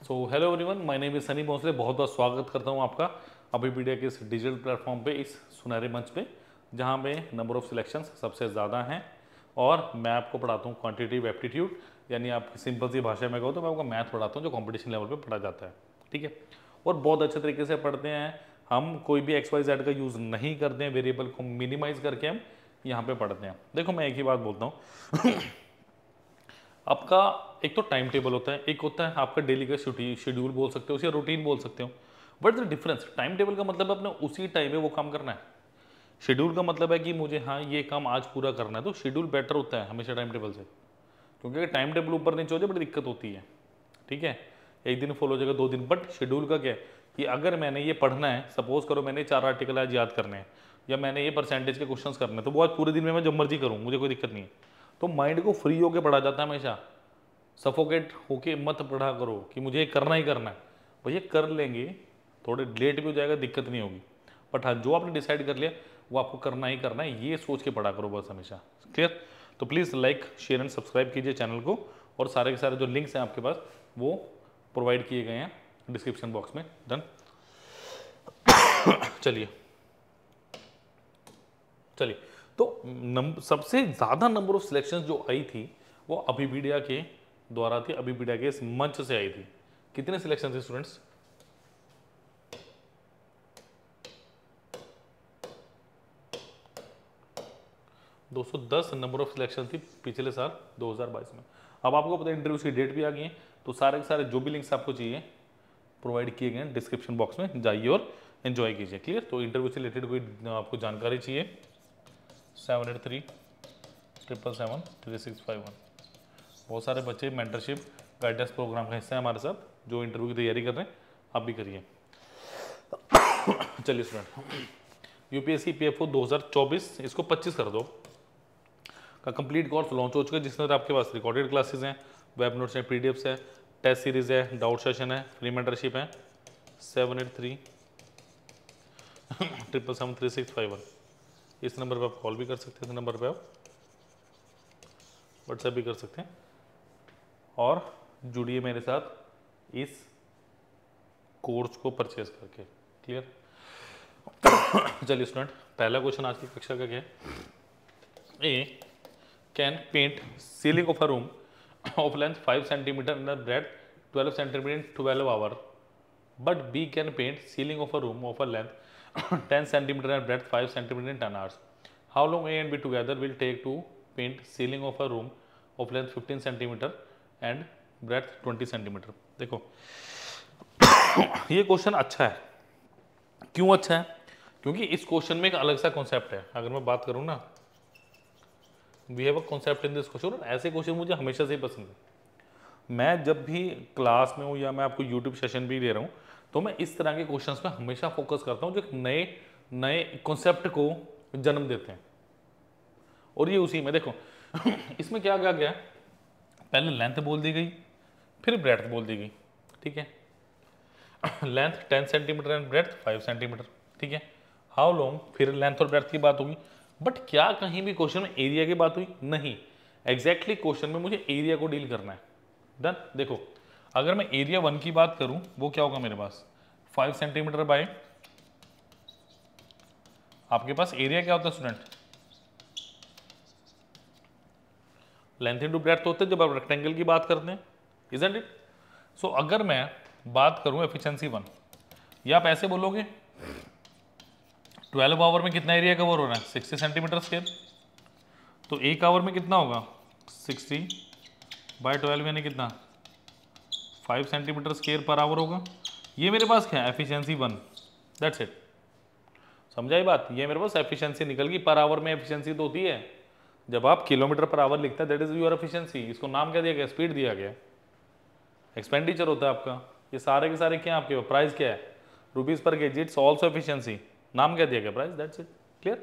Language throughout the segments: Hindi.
So hello everyone, my name is Sunny Bhosle. बहुत बहुत स्वागत करता हूं आपका अभिपीडिया के इस डिजिटल प्लेटफॉर्म पे, इस सुनहरे मंच पे, जहां पे नंबर ऑफ सिलेक्शंस सबसे ज़्यादा हैं और मैं आपको पढ़ाता हूं क्वांटिटेटिव एप्टीट्यूड, यानी आप सिंपल सी भाषा में कहो तो मैं आपको मैथ पढ़ाता हूं जो कंपटीशन लेवल पे पढ़ा जाता है। ठीक है, और बहुत अच्छे तरीके से पढ़ते हैं हम। कोई भी एक्स वाई जेड का यूज़ नहीं करते हैं, वेरिएबल को मिनिमाइज करके हम यहाँ पे पढ़ते हैं। देखो, मैं एक ही बात बोलता हूँ आपका एक तो टाइम टेबल होता है, एक होता है आपका डेली का शेड्यूल बोल सकते हो, उसे रूटीन बोल सकते हो। But the difference, time table का मतलब अपने उसी टाइम में वो काम करना है। शेड्यूल का मतलब है कि मुझे हाँ ये काम आज पूरा करना है, तो शेड्यूल बेटर होता है हमेशा टाइम टेबल से, क्योंकि अगर टाइम टेबल ऊपर नीचे हो जाए बड़ी दिक्कत होती है। ठीक है, एक दिन फॉलो हो जाएगा, 2 दिन, बट शेड्यूल का क्या है कि अगर मैंने ये पढ़ना है, सपोज करो मैंने 4 आर्टिकल आज याद करने हैं या मैंने ये परसेंटेज के क्वेश्चंस करने हैं, तो वो आज पूरे दिन में मैं जब मर्जी करूँ, मुझे कोई दिक्कत नहीं है। तो माइंड को फ्री होकर पढ़ा जाता है हमेशा। सफोकेट होके मत पढ़ा करो कि मुझे करना ही करना है। भैया कर लेंगे, थोड़े लेट भी हो जाएगा, दिक्कत नहीं होगी, बट हाँ जो आपने डिसाइड कर लिया वो आपको करना ही करना है, ये सोच के पढ़ा करो बस हमेशा। क्लियर? तो please like share and subscribe कीजिए चैनल को, और सारे के सारे जो लिंक्स हैं आपके पास वो प्रोवाइड किए गए हैं डिस्क्रिप्शन बॉक्स में। डन? चलिए चलिए, तो सबसे ज़्यादा नंबर ऑफ सिलेक्शंस जो आई थी वो अभिपीडिया के द्वारा थी, अभिपीडिया के इस मंच से आई थी। कितने सिलेक्शन थे स्टूडेंट्स? $210 नंबर ऑफ सिलेक्शन थी पिछले साल 2022 में। अब आपको पता है इंटरव्यू की डेट भी आ गई है, तो सारे के सारे जो भी लिंक्स आपको चाहिए प्रोवाइड किए गए हैं डिस्क्रिप्शन बॉक्स में, जाइए और एंजॉय कीजिए। क्लियर? तो इंटरव्यू से रिलेटेड कोई आपको जानकारी चाहिए, 7837773651। बहुत सारे बच्चे मेंटरशिप गाइडेंस प्रोग्राम का हिस्सा है हमारे साथ, जो इंटरव्यू की तैयारी कर रहे हैं, आप भी करिए। चलिए स्टूडेंट, यूपीएससी पीएफओ 2024 इसको 25 कर दो का कंप्लीट कोर्स लॉन्च हो चुका है, जिसमें आपके पास रिकॉर्डेड क्लासेस हैं, वेब नोट्स हैं, पीडीएफ्स है, टेस्ट सीरीज है, डाउट सेशन है, फ्री मेंटरशिप है। 7837773651 इस नंबर पर आप कॉल भी कर सकते हैं, इस नंबर पर आप व्हाट्सएप भी कर सकते हैं, और जुड़िए मेरे साथ इस कोर्स को परचेज करके। क्लियर? चलिए स्टूडेंट, पहला क्वेश्चन आज की कक्षा का क्या है? A can paint ceiling of a room of length 5 centimetre and breadth 12 centimetre in 12 hour, but B can paint ceiling of a room of a length 10 centimetre and breadth 5 centimetre in 10 hours. How long A and B together will take to paint ceiling of a room of length 15 centimetre and breadth 20 centimetre. देखो ये क्वेश्चन अच्छा है। क्यों अच्छा है? क्योंकि इस क्वेश्चन में एक अलग सा कॉन्सेप्ट है। अगर मैं बात करूं ना, we have a concept in this question, ऐसे क्वेश्चन मुझे हमेशा से ही पसंद है। मैं जब भी क्लास में हूँ या मैं आपको यूट्यूब सेशन भी दे रहा हूँ, तो मैं इस तरह के क्वेश्चंस पे हमेशा फोकस करता हूँ जो नए नए कॉन्सेप्ट को जन्म देते हैं। और ये उसी में देखो इसमें क्या क्या गया, पहले लेंथ बोल दी गई, फिर ब्रेड्थ बोल दी गई। ठीक है, length 10 centimetre and breadth 5 centimetre. ठीक है, हाउ लॉन्ग, फिर लेंथ और ब्रेड्थ की बात होगी। बट क्या कहीं भी क्वेश्चन में एरिया की बात हुई? नहीं, एग्जैक्टली क्वेश्चन में मुझे एरिया को डील करना है। डन? देखो, अगर मैं एरिया 1 की बात करूं, वो क्या होगा मेरे पास? 5 सेंटीमीटर बाय, आपके पास एरिया क्या होता है स्टूडेंट? लेंथ इंटू ब्रेड्थ होते हैं जब आप रेक्टेंगल की बात करते हैं, इजंट इट? सो अगर मैं बात करूं एफिशिएंसी 1, या आप ऐसे बोलोगे 12 आवर में कितना एरिया कवर हो रहा है? 60 सेंटीमीटर स्क्वायर। तो 1 आवर में कितना होगा? 60 बाय 12 यानी कितना? 5 सेंटीमीटर स्क्वायर पर आवर होगा। ये मेरे पास क्या है? एफिशिएंसी 1। That's it. समझा ये बात? ये मेरे पास एफिशिएंसी निकल गई। पर आवर में एफिशिएंसी तो होती है जब आप किलोमीटर पर आवर लिखते हैं, दैट इज योर एफिशिएंसी। इसको नाम क्या दिया गया? स्पीड दिया गया। एक्सपेंडिचर होता है आपका। ये सारे के सारे क्या है आपके? प्राइस क्या है? Rupees per KG. It's also efficiency. नाम क्या दिया गया? प्राइस। That's it. क्लियर?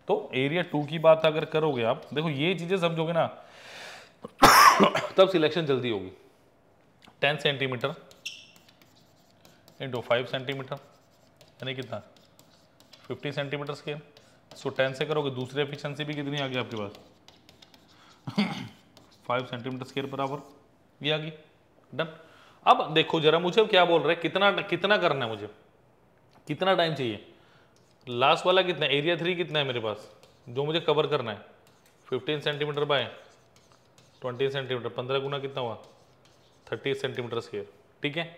तो एरिया 2 की बात अगर करोगे आप, देखो ये चीजें समझोगे ना तब सिलेक्शन जल्दी होगी। 10 सेंटीमीटर इंटू 5 सेंटीमीटर यानी कितना? 50 सेंटीमीटर स्क्वायर। इसको 10 से करोगे, दूसरी एफिशिएंसी भी कितनी आ गई आपके पास? 5 सेंटीमीटर स्क्वायर पर आवर, ये आ गई। डन? अब देखो जरा मुझे क्या बोल रहे हैं, कितना कितना करना है मुझे, कितना टाइम चाहिए। लास्ट वाला कितना, एरिया 3 कितना है मेरे पास जो मुझे कवर करना है, 15 सेंटीमीटर बाय 20 सेंटीमीटर, 15 गुना कितना हुआ 30 सेंटीमीटर स्क्वायर, ठीक है,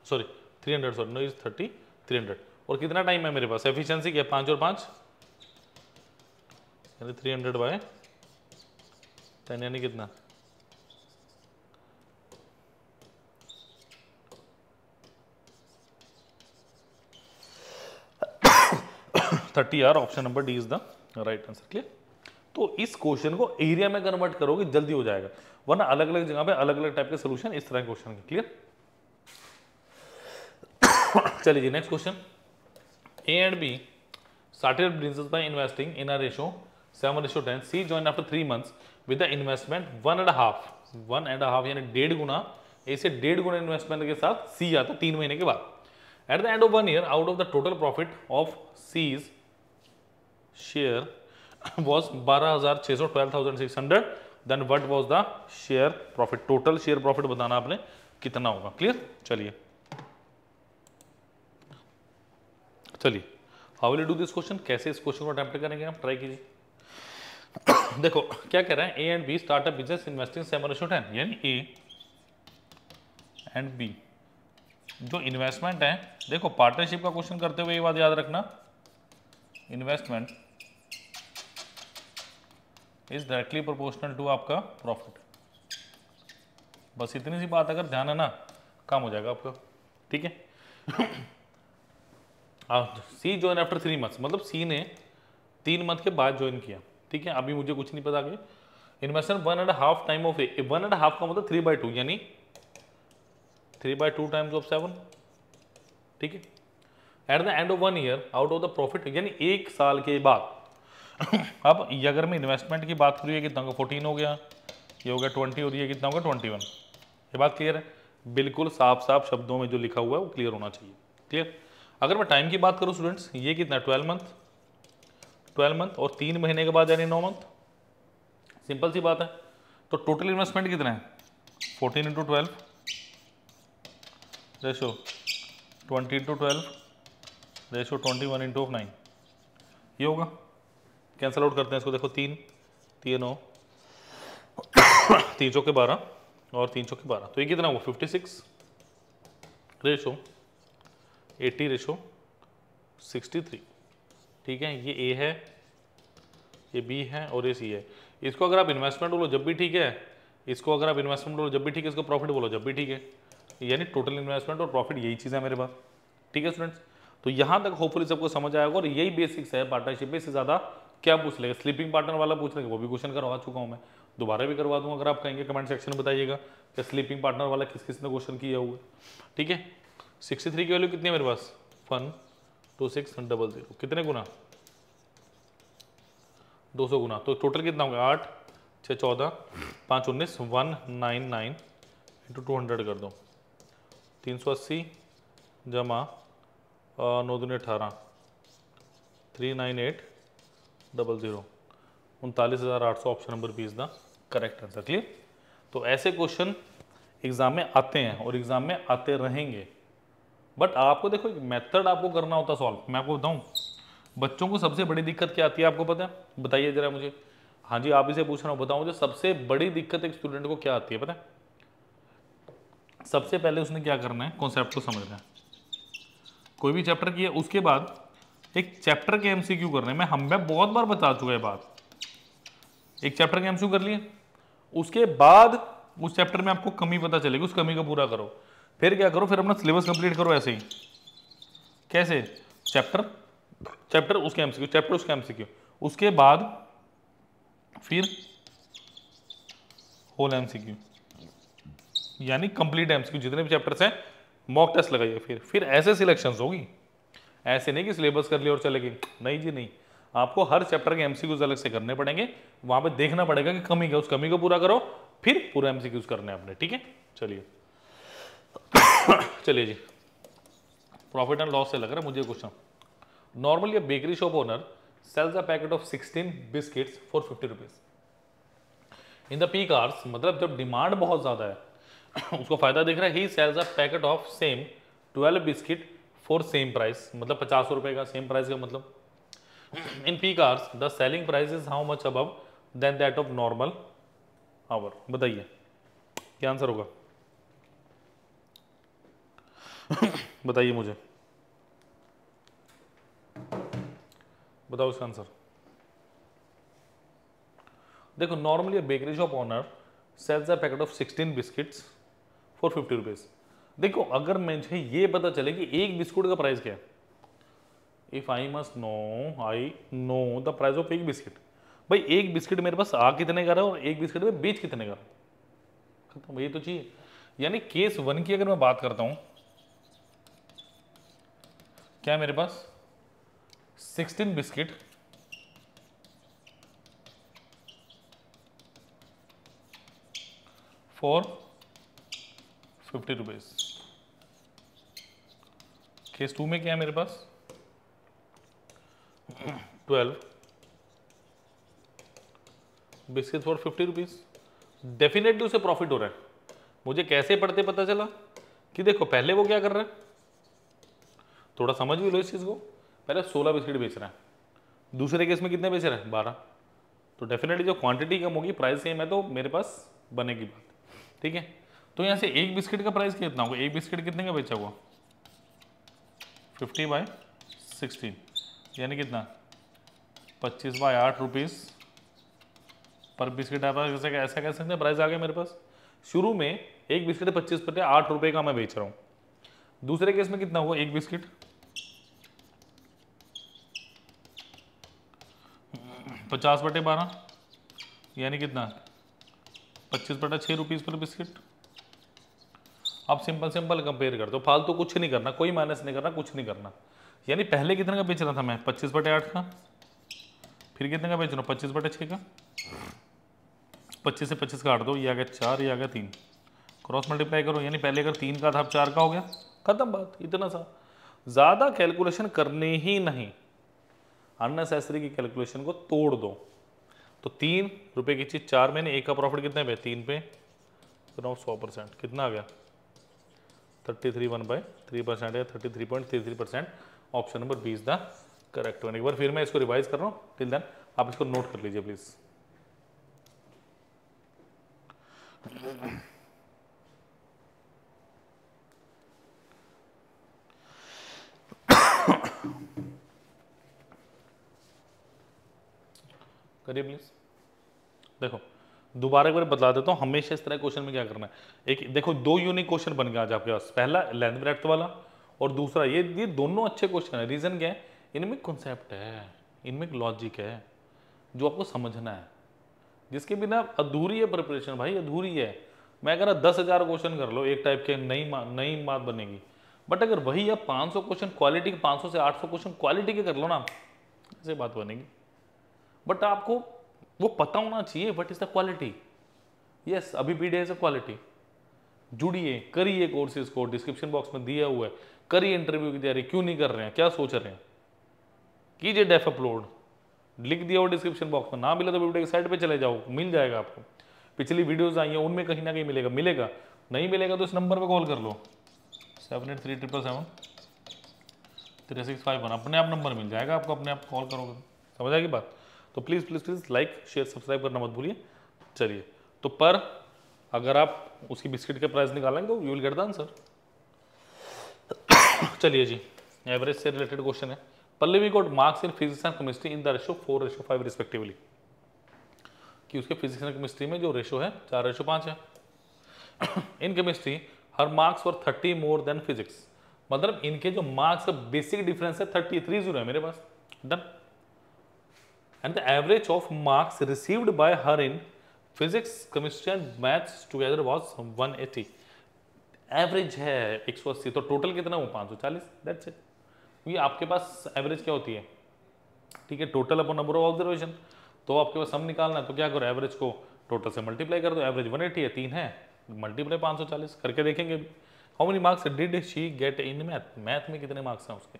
सॉरी 300, सॉरी नो इज 30 300। और कितना टाइम है मेरे पास, एफिशिएंसी क्या, 5 और 5 यानी 300 बाय 10 यानी कितना 30 यार, option number D is the right answer. Clear. तो इस क्वेश्चन को एरिया में कन्वर्ट करोगे जल्दी हो जाएगा, वरना अलग अलग जगह पे अलग अलग टाइप के सोल्यूशन इस तरह के क्वेश्चन के। क्लियर। चलिए जी next question. A and B started business by investing in a ratio 7:10. C joined after 3 months with the investment 1.5 यानी 1.5 गुना, ए से 1.5 गुना इन्वेस्टमेंट के साथ सी आता 3 महीने के बाद। At the end of 1 year, out of the total profit of C's share was 12,600 12,600, then what was the share profit, total share profit बताना आपने कितना होगा। क्लियर। चलिए how will you do this question, कैसे इस क्वेश्चन को अटेम्प्ट करेंगे आप, ट्राई कीजिए। देखो क्या कह रहा है, A and B startup business investing 7:10, यानी ए एंड बी जो इन्वेस्टमेंट है, देखो पार्टनरशिप का क्वेश्चन करते हुए ये बात याद रखना, investment is directly proportional to आपका प्रॉफिट। बस इतनी सी बात अगर ध्यान है ना, काम हो जाएगा आपका। ठीक है। सी ज्वाइन आफ्टर 3 months, मतलब सी ने 3 मंथ के बाद ज्वाइन किया। ठीक है, अभी मुझे कुछ नहीं पता आगे। इन्वेस्टमेंट 1.5 टाइम ऑफ ए, 1.5 का मतलब 3/2 यानी 3/2 टाइम्स ऑफ 7। ठीक है। Eight the end of 1 year, out of the profit यानी 1 साल के बाद। अब ये अगर मैं इन्वेस्टमेंट की बात करूँ, ये कितना होगा 14 हो गया, ये हो गया 20 और ये कितना होगा 21। ये बात क्लियर है, बिल्कुल साफ साफ शब्दों में जो लिखा हुआ है वो क्लियर होना चाहिए। क्लियर। अगर मैं टाइम की बात करूं स्टूडेंट्स, ये कितना 12 मंथ और 3 महीने के बाद यानी 9 मंथ, सिंपल सी बात है। तो टोटल इन्वेस्टमेंट कितना है 14 × 12 रेशो 20 × 12 रेशो 21 × 9, ये होगा। कैंसल आउट करते हैं इसको, देखो 3 3 9 3 चौके 12 और 3 चौके 12, तो ये कितना हुआ 56 रेशो 80:63। ठीक है, ये ए है, ये बी है और ये सी है। इसको अगर आप इन्वेस्टमेंट बोलो जब भी ठीक है, इसको अगर आप इन्वेस्टमेंट बोलो जब भी ठीक है, इसको प्रॉफिट बोलो जब भी ठीक है, यानी टोटल इन्वेस्टमेंट और प्रॉफिट यही चीज़ है मेरे पास। ठीक है स्टूडेंट्स, तो यहाँ तक होपफुली सबको समझ आएगा और यही बेसिक्स है पार्टनरशिप में। इससे ज़्यादा क्या पूछ लेगा, स्लीपिंग पार्टनर वाला पूछ लेंगे, वो भी क्वेश्चन करवा चुका हूँ मैं, दोबारा भी करवा दूंगा। अगर आप कहेंगे कमेंट सेक्शन में बताइएगा कि स्लीपिंग पार्टनर वाला किस किस ने क्वेश्चन किया हुआ है। ठीक है। 63 की वैल्यू कितनी है मेरे पास 12600, कितने गुना 200 गुना, तो टोटल कितना होगा 8 6 14 5 19 199 × 200 कर दो, 380 जमा 9 दूनी 18 39800, 39,800, option number B is the correct answer. Clear. तो ऐसे क्वेश्चन एग्जाम में आते हैं और एग्जाम में आते रहेंगे, बट आपको देखो एक मेथड आपको करना होता सॉल्व। मैं आपको बताऊं बच्चों को सबसे बड़ी दिक्कत क्या आती है आपको पता है, बताइए जरा मुझे। हाँ जी, आप इसे पूछ रहा हूँ, बताओ मुझे सबसे बड़ी दिक्कत एक स्टूडेंट को क्या आती है पता है। सबसे पहले उसने क्या करना है, कॉन्सेप्ट को समझना है। कोई भी चैप्टर किया उसके बाद एक चैप्टर के एमसीक्यू करने में, मैं बहुत बार बता चुका है बात। एक चैप्टर के एमसीक्यू कर लिए, उसके बाद उस चैप्टर में आपको कमी पता चलेगी, उस कमी को पूरा करो। फिर क्या करो, फिर अपना सिलेबस कंप्लीट करो ऐसे ही। कैसे, चैप्टर उसके एमसीक्यू, चैप्टर उसके एमसीक्यू, उसके बाद फिर होल एमसीक्यू, यानी कंप्लीट एमसीक्यू, जितने भी चैप्टर्स हैं मॉक टेस्ट लगाइए। फिर ऐसे सिलेक्शंस होगी, ऐसे नहीं कि सिलेबस कर लिया और चले गए, नहीं जी नहीं। आपको हर चैप्टर के एमसीक्यूज अलग से करने पड़ेंगे, वहां पे देखना पड़ेगा कि कमी क्या, उस कमी को पूरा करो, फिर पूरा एमसीक्यूज करने हैं आपने। ठीक है, चलिए चलिए जी, प्रॉफिट एंड लॉस से लग रहा है मुझे question. Normally a bakery shop owner sells a packet of 16 biscuits for 50 rupees in the peak hours, मतलब जब डिमांड बहुत ज्यादा है उसको फायदा दिख रहा है, he sells a packet of same 12 biscuit for same price, मतलब 50 रुपए का, सेम प्राइस का मतलब। In peak hours the selling price is how much above than that of normal hour. बताइए क्या आंसर होगा, बताइए मुझे, बताओ इसका आंसर। देखो normally bakery shop owner sells a packet of 16 biscuits for 50 rupees. देखो अगर मुझे ये पता चले कि एक बिस्कुट का प्राइस क्या है, if I must know, I know the price of एक बिस्किट, भाई एक बिस्किट मेरे पास आ कितने का रहा है और एक बिस्किट में बेच कितने का, खत्म, ये तो चाहिए। यानी केस 1 की अगर मैं बात करता हूं, क्या है मेरे पास 16 बिस्किट फॉर 50 रुपीज। केस 2 में क्या है मेरे पास 12 बिस्किट फॉर 50 रुपीज। डेफिनेटली उसे प्रॉफिट हो रहा है। मुझे कैसे पढ़ते पता चला कि देखो पहले वो क्या कर रहा है, थोड़ा समझ भी लो इस चीज को, पहले 16 बिस्किट बेच रहा है, दूसरे केस में कितने बेच रहा है 12, तो डेफिनेटली जो क्वांटिटी कम होगी प्राइस सेम है तो मेरे पास बनेगी बात, ठीक है। तो यहाँ से एक बिस्किट का प्राइस कितना होगा, एक बिस्किट कितने का बेचा हुआ 50/16, यानी कितना 25/8 रुपीज पर बिस्किट। आप ऐसा कह सकते हैं प्राइस आ गया मेरे पास। शुरू में एक बिस्किट 25/8 रुपए का मैं बेच रहा हूँ, दूसरे केस में कितना हुआ एक बिस्किट 50/12, यानी कितना 25/6 रुपीज पर बिस्किट। आप सिंपल सिंपल कंपेयर कर दो, फालतू कुछ नहीं करना, कोई माइनस नहीं करना, कुछ नहीं करना। यानी पहले कितने का बेच रहा था मैं 25/8 का, फिर कितने का बेच रहा हूँ 25/6 का, 25 से 25 काट दो, ये आ गया 4, ये आ गया 3, क्रॉस मल्टीप्लाई करो, यानी पहले अगर 3 का था अब 4 का हो गया, खत्म बात, इतना सा। ज़्यादा कैलकुलेशन करनी ही नहीं, अननेसेसरी की कैलकुलेशन को तोड़ दो। तो 3 रुपए की चीज़ 4 में, एक का प्रॉफिट कितने पे 3 पे, 100%, कितना आ गया 33 1/3% या 33.33%। Option number B is the correct one. एक बार फिर मैं इसको रिवाइज कर रहा हूँ, टिल देन आप इसको नोट कर लीजिए प्लीज। करिए प्लीज। देखो दोबारा एक बार बता देता हूँ, हमेशा इस तरह क्वेश्चन में क्या करना है, एक देखो 2 यूनिक क्वेश्चन बन गया आज आपके पास, पहला लेंथ ब्रेड्थ वाला और दूसरा ये दोनों अच्छे क्वेश्चन है। रीजन क्या है, इनमें कॉन्सेप्ट है, इनमें लॉजिक है जो आपको समझना है, जिसके बिना अधूरी है प्रिपरेशन भाई, अधूरी है। मैं कह रहा 10,000 क्वेश्चन कर लो एक टाइप के, नई बात बनेगी। बट अगर वही आप 500 क्वेश्चन क्वालिटी के, 500 से 800 क्वेश्चन क्वालिटी के कर लो ना, ऐसे बात बनेगी। बट आपको वो पता होना चाहिए what is the quality. Yes, अभी पीडीएफ इज अ क्वालिटी। जुड़िए, करिए कोर्सेज को, डिस्क्रिप्शन बॉक्स में दिया हुआ है, करिए इंटरव्यू की तैयारी, क्यों नहीं कर रहे हैं, क्या सोच रहे हैं, कीजिए डेफ अपलोड, लिख दिया हो डिस्क्रिप्शन बॉक्स में, ना मिला तो वीडियो की साइड पे चले जाओ, मिल जाएगा आपको। पिछली वीडियोस आई हैं उनमें कहीं ना कहीं मिलेगा, नहीं मिलेगा तो इस नंबर पे कॉल कर लो 7837773651, अपने आप नंबर मिल जाएगा आपको, अपने आप कॉल करोगे, समझ आएगी बात। तो please please please like share subscribe करना मत भूलिए। चलिए, तो पर अगर आप उसकी बिस्किट के प्राइस निकालेंगे तो you will get the answer. चलिए जी, एवरेज से रिलेटेड क्वेश्चन है। Pallavi got marks in physics and chemistry in the ratio 4:5 respectively, कि उसके फिजिक्स एंड केमिस्ट्री में जो रेशो है 4:5 है। In chemistry her marks for 30 more than physics, मतलब इनके जो मार्क्स का बेसिक डिफरेंस है 30 है मेरे पास, done. And the average of marks received by her in physics chemistry and maths together was 180। Average है 180, तो टोटल कितना हुआ 540, दैट्स इट। ये आपके पास एवरेज क्या होती है, ठीक है, total upon number of observation. तो आपके पास सम निकालना है तो क्या करो, एवरेज को टोटल से मल्टीप्लाई कर दो, एवरेज 180 है, 3 है, मल्टीप्लाई 540 करके देखेंगे how many marks did she get in math, math में कितने मार्क्स हैं उसके।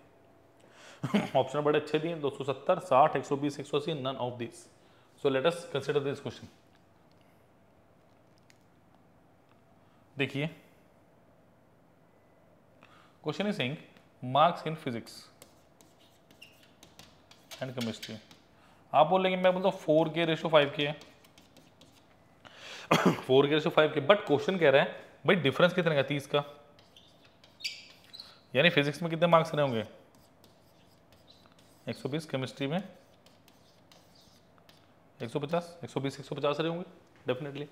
ऑप्शन बड़े अच्छे दिए, 270, 60, 120, 180, none of this. So let us consider this question. देखिए question is saying marks in physics and chemistry. आप बोलेंगे मैं बोलता हूँ 4k/5 के है 4k/5 के, बट क्वेश्चन कह रहा है भाई डिफरेंस कितने का 30 का, यानी फिजिक्स में कितने मार्क्स रहे होंगे 120, केमिस्ट्री में 150, 120 150 रहे होंगे डेफिनेटली।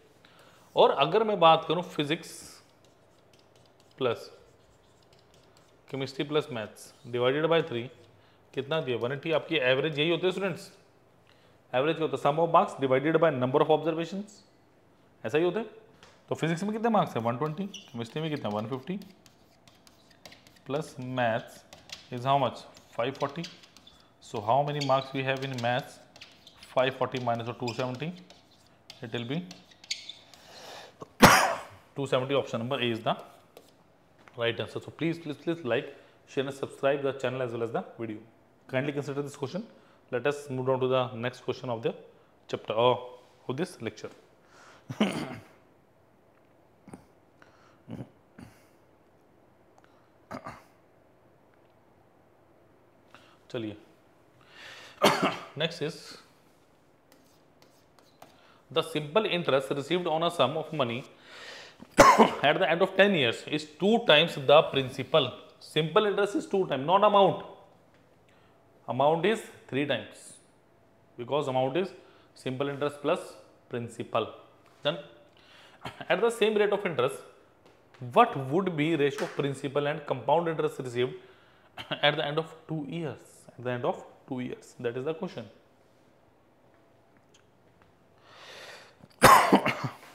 और अगर मैं बात करूं physics plus chemistry plus maths divided by 3 कितना दिया 180, आपकी एवरेज यही होती है स्टूडेंट्स, एवरेज क्या होता है sum of marks divided by number of observations, ऐसा ही होता है। तो फिजिक्स में कितने मार्क्स है 120, केमिस्ट्री में कितना 150 plus maths is how much 540। So how many marks we have in maths 540 minus of 270, it will be 270. Option number A is the right answer. So please like, share and subscribe the channel as well as the video. Kindly consider this question. Let us move on to the next question of the chapter of this lecture. चलिए next is the simple interest received on a sum of money at the end of 10 years is 2 times the principal. Simple interest is 2 times, not amount. Amount is 3 times because amount is simple interest plus principal. Then at the same rate of interest, what would be ratio of principal and compound interest received at the end of 2 years? At the end of 2 years, that is the question.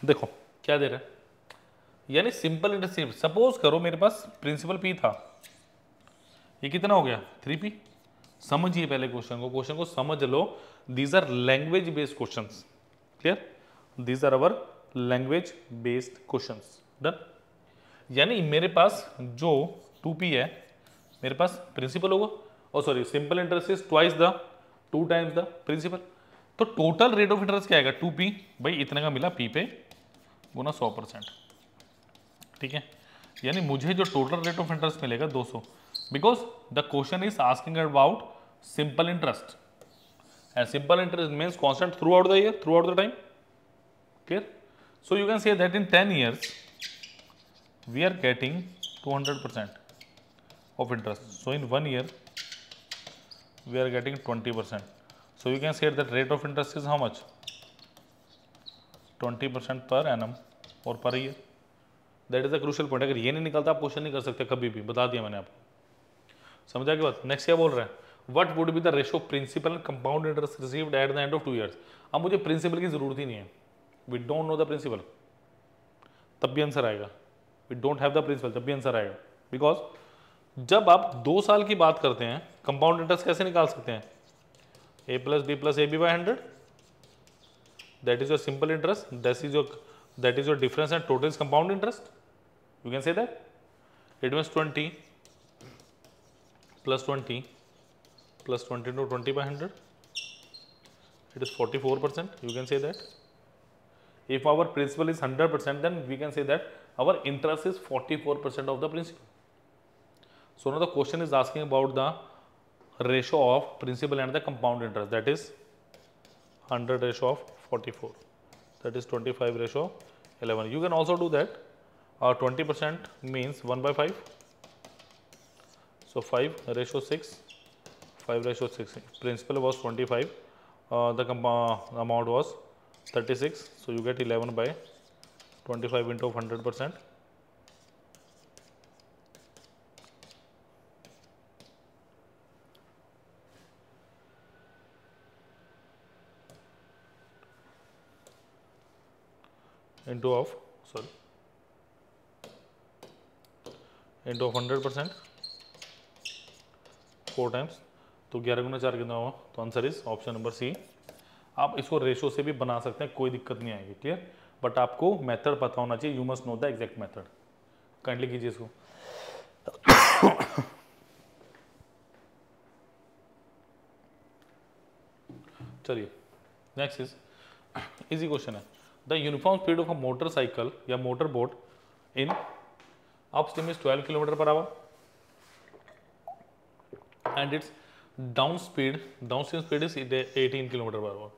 देखो क्या दे रहा है, यानी सिंपल इंटरेस्ट, सपोज करो मेरे पास प्रिंसिपल P था, ये कितना हो गया 3P। समझिए पहले क्वेश्चन को समझ लो। These are language based questions, clear, these are our language based questions. Done, यानी मेरे पास जो 2P है मेरे पास प्रिंसिपल होगा, और sorry simple interest is twice the 2 times the principal. तो टोटल रेट ऑफ इंटरेस्ट क्या आएगा 2P, भाई इतने का मिला P पे गुना 100%, ठीक है। यानी मुझे जो टोटल रेट ऑफ इंटरेस्ट मिलेगा 200, because the question is asking about simple interest and simple interest means constant throughout the year, throughout the time, clear. So you can say that in 10 years we are getting 200% of interest. So in 1 year we are getting 20%. So you can say that rate of interest is how much 20% per annum or per year. That is the crucial point. अगर ये नहीं निकलता आप क्वेश्चन नहीं कर सकते कभी भी, बता दिया मैंने आपको। समझा की बात। नेक्स्ट क्या बोल रहा है, what would be the ratio of principal and compound interest received at the end of 2 years। अब मुझे प्रिंसिपल की जरूरत ही नहीं है, we don't know the principal, तब भी आंसर आएगा। We don't have the principal, तब भी आंसर आएगा। बिकॉज जब आप 2 साल की बात करते हैं कंपाउंड इंटरेस्ट कैसे निकाल सकते हैं, a plus b plus ab by 100, that is your simple interest, that is your difference and total is compound interest, you can say that. It means 20 plus 20 plus 20 into 20 by 100, it is 44%, you can say that. If our principal is 100%, then we can say that our interest is 44% of the principal. So now the question is asking about the ratio of principal and the compound interest, that is 100 ratio of 44, that is 25 ratio 11. You can also do that. 20% means 1 by 5, so 5 ratio 6, 5 ratio 6. Principal was 25, the amount was 36, so you get 11 by 25 into 100%. Into of 100%, 4 times, तो 11 गुना 4 कितना हुआ, तो answer is option number C. आप इसको रेशो से भी बना सकते हैं, कोई दिक्कत नहीं आएगी, क्लियर। बट आपको मेथड पता होना चाहिए, you must know the exact method. Kindly कीजिए इसको। चलिए नेक्स्ट इज इजी क्वेश्चन है, the uniform speed of a motorcycle या motor boat in upstream is 12 kilometer per hour and its downstream speed is 18 kilometer per hour.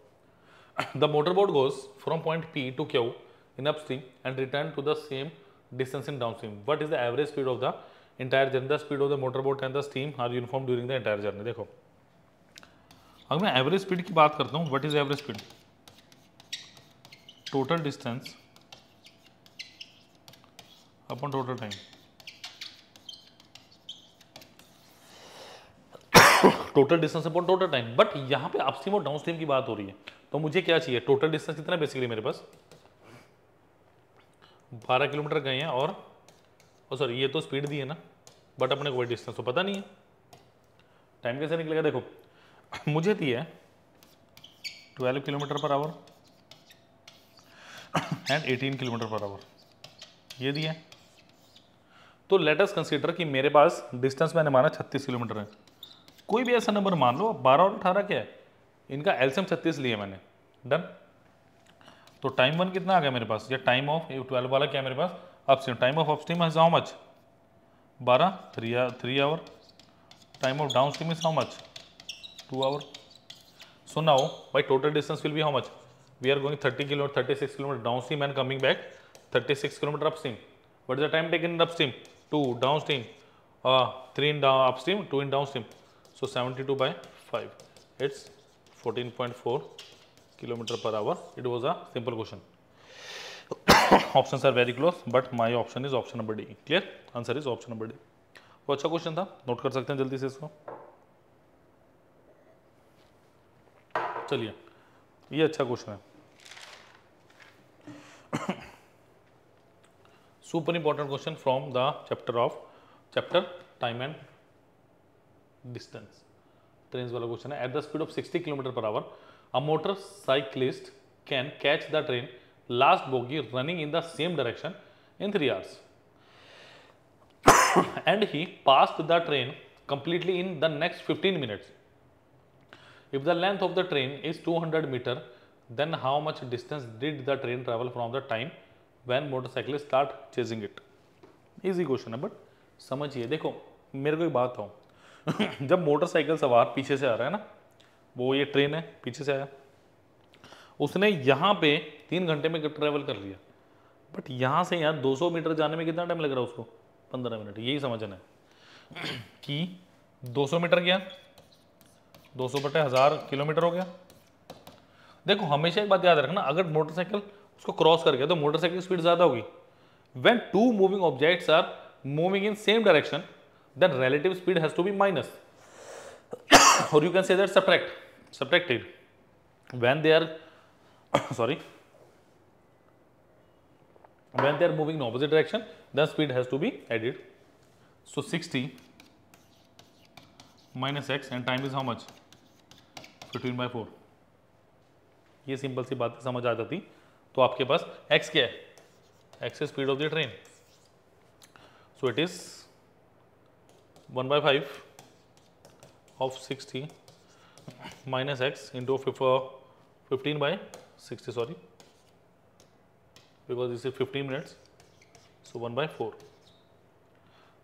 The motorboat goes from point P to Q in upstream and return to the same distance in downstream. What is the average speed of the entire journey? The speed of the motorboat and the steam are uniform during the entire journey. देखो अगर मैं एवरेज स्पीड की बात करता हूँ, what is average speed? Total distance upon total time. Total distance upon total time. But यहाँ पे अपस्ट्रीम और डाउनस्ट्रीम की बात हो रही है, तो मुझे क्या चाहिए? टोटल डिस्टेंस कितना बेसिकली मेरे पास 12 किलोमीटर गए हैं और सॉरी ये तो स्पीड दी है ना, बट अपने कोई डिस्टेंस तो पता नहीं है. टाइम कैसे निकलेगा? देखो मुझे दी है 12 kilometre per hour and 18 kilometre per hour, ये दिया है. तो लेट अस कंसीडर कि मेरे पास डिस्टेंस मैंने माना 36 किलोमीटर है. कोई भी ऐसा नंबर मान लो. 12 और 18 क्या है? इनका एलसीएम 36 लिया मैंने. डन. तो टाइम वन कितना आ गया मेरे पास? या टाइम ऑफ 12 वाला क्या है मेरे पास? Upstream. Time of upstream is how much? 12, 3 hour. Time of downstream is how much? 2 hour. So now by total distance will be how much? We are going 36 kilometer downstream and coming back 36 kilometer upstream. What is the time taken in upstream? 2 downstream, 3 in upstream, 2 in downstream. So 72 by 5. It's 14.4 kilometer per hour. It was a simple question. Options are very close, but my option is option number D. Clear? Answer is option number D. वो अच्छा क्वेश्चन था, नोट कर सकते हैं जल्दी से इसको. चलिए ये अच्छा क्वेश्चन है. Super important question from the chapter time and distance. Train वाला क्वेश्चन है. At the speed of 60 kilometre per hour a motor cyclist can catch the train last bogie running in the same direction in 3 hours and he passed the train completely in the next 15 minutes. If the length of the train is 200 meter, then how much distance did the train travel from the time when motorcyclists start chasing it? Easy question है, बट समझिए. देखो मेरे को एक बात हो जब मोटरसाइकिल सवार पीछे से आ रहा है ना, वो ये ट्रेन है पीछे से आया, उसने यहाँ पे 3 घंटे में ट्रेवल कर लिया, बट यहाँ से यहाँ 200 मीटर जाने में कितना टाइम लग रहा है उसको? 15 मिनट. यही समझना है कि 200 मीटर गया, 200/1000 किलोमीटर हो गया. देखो हमेशा एक बात याद रखना, अगर मोटरसाइकिल उसको क्रॉस कर गया तो मोटरसाइकिल की स्पीड ज्यादा होगी. When 2 moving objects are moving in same direction then relative speed has to be minus, और you can say that subtracted when they are when they are moving in opposite direction then speed has to be added. So 60 minus x and time is how much? 15/4. ये सिंपल सी बात समझ आ जाती. तो आपके पास x क्या है? x is speed of the train. So it is 1/5 of 60 minus x into 15/60, sorry, because this is 15 minutes, so 1/4.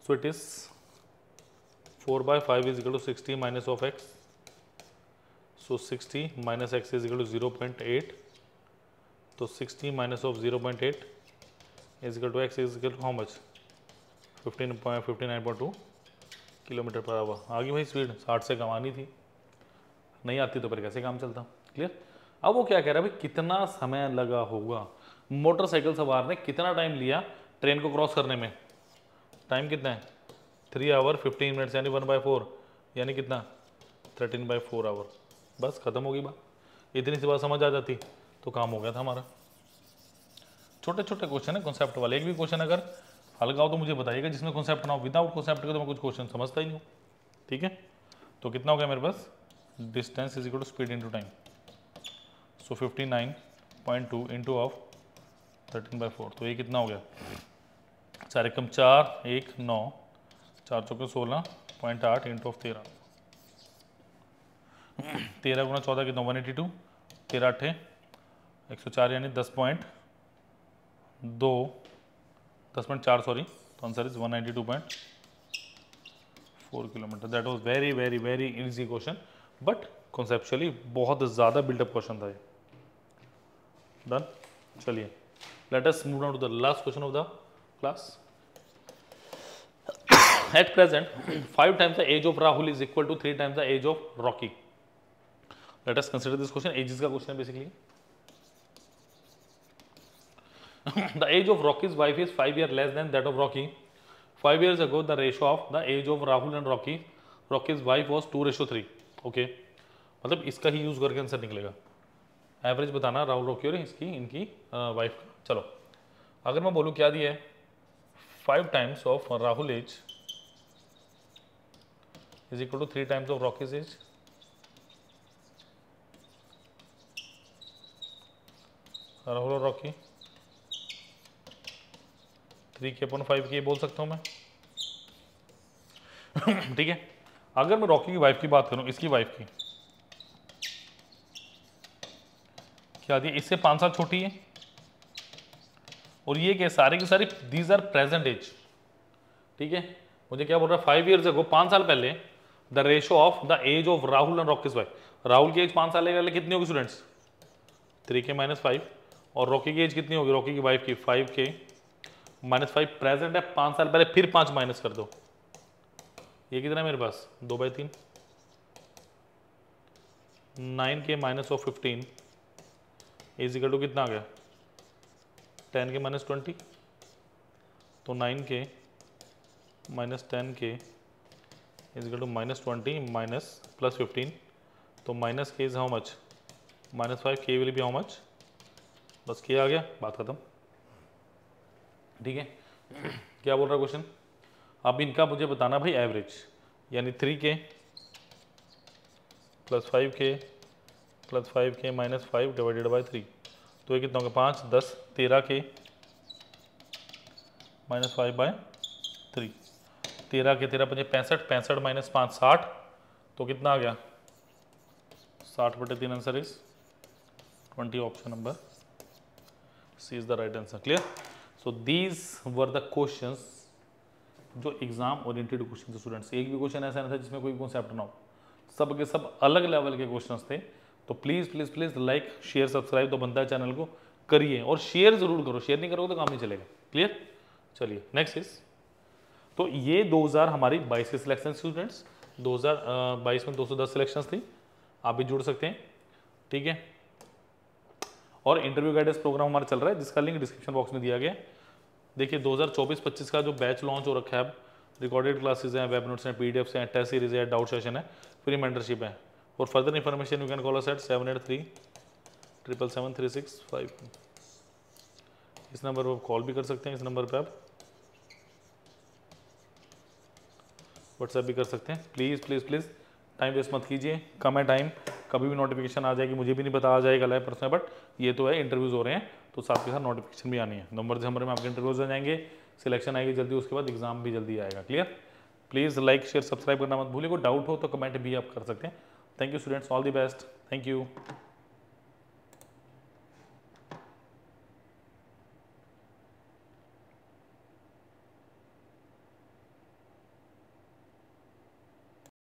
So it is 4/5 is equal to 60 minus of x. So 60 minus x is equal to 0.8. So 60 minus of 0.8 is equal to x is equal to how much? 59.2 kilometre per hour. आगे भाई स्पीड 60 से कम आनी थी, नहीं आती तो फिर कैसे काम चलता? क्लियर. अब वो क्या कह रहा है भाई, कितना समय लगा होगा, मोटरसाइकिल सवार ने कितना टाइम लिया ट्रेन को क्रॉस करने में? टाइम कितना है? 3 आवर 15 मिनट्स यानी 1/4 यानी कितना? 13/4 आवर. बस खत्म होगी बात. इतनी सी बात समझ आ जाती तो काम हो गया था हमारा. छोटे छोटे क्वेश्चन है कॉन्सेप्ट वाले. एक भी क्वेश्चन अगर हल्का हो तो मुझे बताइएगा, जिसमें कॉन्सेप्ट ना हो. विदाउट कॉन्सेप्ट के तो मैं कुछ क्वेश्चन समझता ही नहीं हूँ. ठीक है. तो कितना हो गया मेरे पास? Distance is equal to speed into time. So 59.2 into of 13/4. तो ये कितना हो गया? 4 एकम 4 1 9 4 चौके 16.8 इंटू ऑफ 13. 13 गुना 14 कितना? 182. 13 8 104 यानी 10.2 10.4 सॉरी, तो answer is 192.4 kilometre. That was very very very easy question, but conceptually बहुत ज़्यादा बिल्डअप क्वेश्चन था ये। डन, चलिए let us move down to the last question of the class. At present, 5 times the age of Rahul is equal to 3 times the age of Rocky. Let us consider this question. Ages का question basically. The age of Rocky's wife is 5 years less than that of Rocky. 5 years ago, the ratio of the age of Rahul and Rocky's wife was 2:3. Okay. मतलब इसका ही यूज करके आंसर निकलेगा। एवरेज बताना राहुल रॉकी और इनकी वाइफ का। चलो अगर मैं बोलूँ क्या दिया है, 5 times of Rahul age is equal to 3 times of Rocky's age. Rahul और रॉकी 3k/5k बोल सकता हूं मैं। ठीक है, अगर मैं रॉकी की वाइफ की बात करूं, इसकी वाइफ की क्या दी, इससे 5 साल छोटी है, और ये क्या सारे के सारे दीज आर प्रेजेंट एज। ठीक है, मुझे क्या बोल रहा है, 5 years ago 5 साल पहले the ratio of the age of Rahul and Rocky's wife. Rahul की एज 5 साल पहले कितनी होगी स्टूडेंट्स, 3k-5, और रॉकी की एज कितनी होगी, रॉकी की वाइफ की 5k-5 प्रेजेंट है 5 साल पहले, फिर 5 माइनस कर दो, ये कितना है मेरे पास 2/3, 9k-15 इज इक्वल टू कितना आ गया 10k-20, तो 9k-10k इज इक्वल टू -20 +15, तो माइनस के इज हाउ मच, -5, के विल बी हाउ मच, बस के आ गया, बात खत्म। ठीक है, क्या बोल रहा है क्वेश्चन, अब इनका मुझे बताना भाई एवरेज, यानी 3k + 5k + 5k - 5 divided by 3, तो ये कितना होगा 5, 10, 13k - 5/3, 13 के 13 × 5 65 - 5 60, तो कितना आ गया 60/3, answer is 20, option number C is the right answer. Clear. So these were the questions जो एग्जाम ओरिएंटेड क्वेश्चन थे स्टूडेंट्स। एक भी क्वेश्चन ऐसा नहीं था जिसमें कोई कॉन्सेप्ट ना हो, सब के सब अलग लेवल के क्वेश्चंस थे। तो please please please like share subscribe तो बनता है चैनल को, करिए और शेयर जरूर करो, शेयर नहीं करोगे तो काम नहीं चलेगा। क्लियर। चलिए नेक्स्ट इज, तो ये 2000 हमारी 22 की सिलेक्शन स्टूडेंट्स, 2022 में 210 सिलेक्शंस थी, आप भी जुड़ सकते हैं। ठीक है, और इंटरव्यू गाइडेंस प्रोग्राम हमारा चल रहा है जिसका लिंक डिस्क्रिप्शन बॉक्स में दिया गया है। देखिए 2024-25 का जो बैच लॉन्च हो रखा है, अब रिकॉर्डेड क्लासेज हैं, वेब नोट्स हैं, पीडीएफ्स हैं, टेस्ट सीरीज है, डाउट सेशन है, फ्री मेंटरशिप है। और further information you can call us at 7837773655। इस नंबर पर कॉल भी कर सकते हैं, इस नंबर पर आप व्हाट्सएप भी कर सकते हैं। Please please please time waste मत कीजिए, कम है टाइम, कभी भी नोटिफिकेशन आ जाएगी, मुझे भी नहीं पता आ जाएगा लाइव पर्सन, बट ये तो है इंटरव्यूज़ हो रहे हैं तो साथ के साथ नोटिफिकेशन भी आनी है। नवंबर दिसंबर में आपके इंटरव्यूज़ आ जाएंगे, सिलेक्शन आएगी जल्दी, उसके बाद एग्जाम भी जल्दी आएगा। Clear. Please like share subscribe करना मत भूलिए, कोई डाउट हो तो कमेंट भी आप कर सकते हैं। Thank you students, all the best, thank you.